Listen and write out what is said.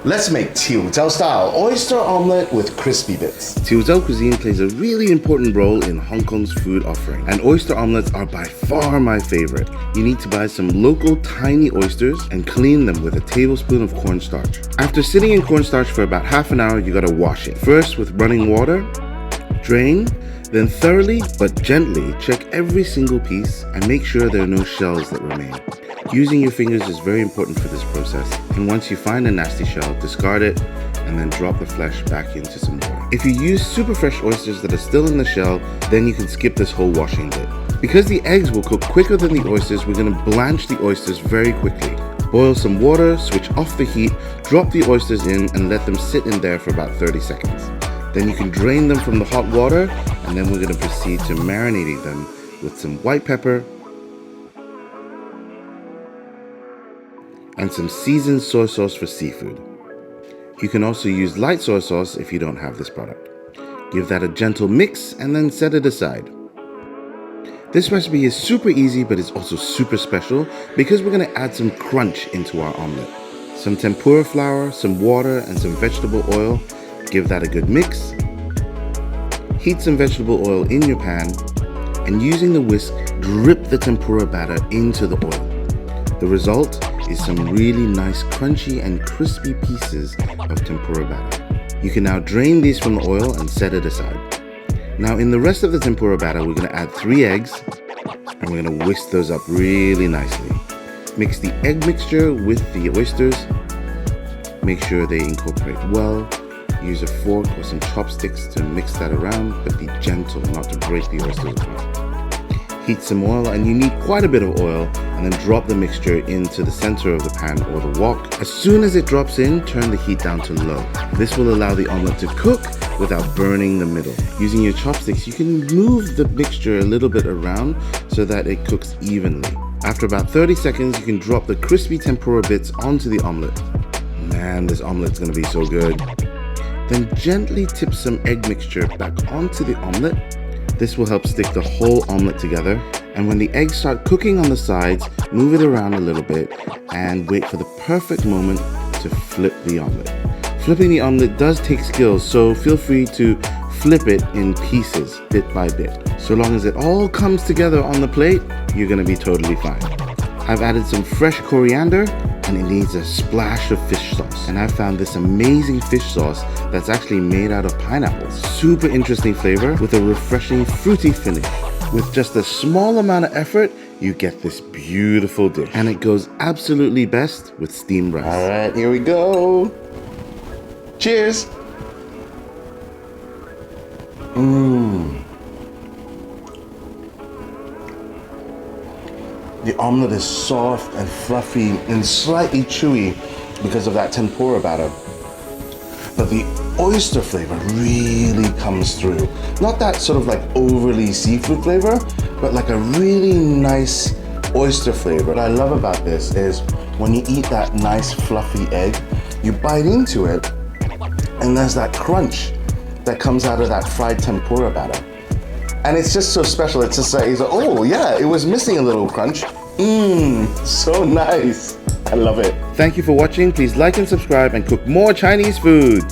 Let's make Chiu Chow style oyster omelette with crispy bits. Chiu Chow cuisine plays a really important role in Hong Kong's food offering, and oyster omelets are by far my favorite. You need to buy some local tiny oysters and clean them with a tablespoon of corn starch. After sitting in corn starch for about half an hour, you gotta wash it. First with running water, drain, then thoroughly but gently check every single piece and make sure there are no shells that remain. Using your fingers is very important for this process, and once you find a nasty shell, discard it and then drop the flesh back into some water. If you use super fresh oysters that are still in the shell, then you can skip this whole washing bit. Because the eggs will cook quicker than the oysters, we're going to blanch the oysters very quickly. Boil some water, switch off the heat, drop the oysters in and let them sit in there for about 30 seconds. Then you can drain them from the hot water, and then we're going to proceed to marinating them with some white pepper and some seasoned soy sauce for seafood. You can also use light soy sauce if you don't have this product. Give that a gentle mix and then set it aside. This recipe is super easy, but it's also super special because we're going to add some crunch into our omelette. Some tempura flour, some water, and some vegetable oil. Give that a good mix. Heat some vegetable oil in your pan, and using the whisk, drip the tempura batter into the oil. The result is some really nice crunchy and crispy pieces of tempura batter. You can now drain these from the oil and set it aside. Now in the rest of the tempura batter, we're going to add 3 eggs, and we're going to whisk those up really nicely. Mix the egg mixture with the oysters. Make sure they incorporate well. Use a fork or some chopsticks to mix that around, but be gentle not to break the oysters apart. Heat some oil, and you need quite a bit of oil, and then drop the mixture into the center of the pan or the wok. As soon as it drops in, turn the heat down to low. This will allow the omelette to cook without burning the middle. Using your chopsticks, you can move the mixture a little bit around so that it cooks evenly. After about 30 seconds, you can drop the crispy tempura bits onto the omelette. Man, this omelette's gonna be so good. Then gently tip some egg mixture back onto the omelette. This will help stick the whole omelette together. And when the eggs start cooking on the sides, move it around a little bit and wait for the perfect moment to flip the omelette. Flipping the omelette does take skills, so feel free to flip it in pieces, bit by bit. So long as it all comes together on the plate, you're gonna be totally fine. I've added some fresh coriander, and it needs a splash of fish sauce. And I found this amazing fish sauce that's actually made out of pineapples. Super interesting flavor with a refreshing fruity finish. With just a small amount of effort, you get this beautiful dish. And it goes absolutely best with steamed rice. All right, here we go. Cheers. The omelette is soft and fluffy and slightly chewy because of that tempura batter. But the oyster flavor really comes through. Not that sort of like overly seafood flavor, but like a really nice oyster flavor. What I love about this is when you eat that nice fluffy egg, you bite into it and there's that crunch that comes out of that fried tempura batter. And it's just so special. It's just like, oh yeah, it was missing a little crunch. So nice. I love it. Thank you for watching. Please like and subscribe and cook more Chinese food.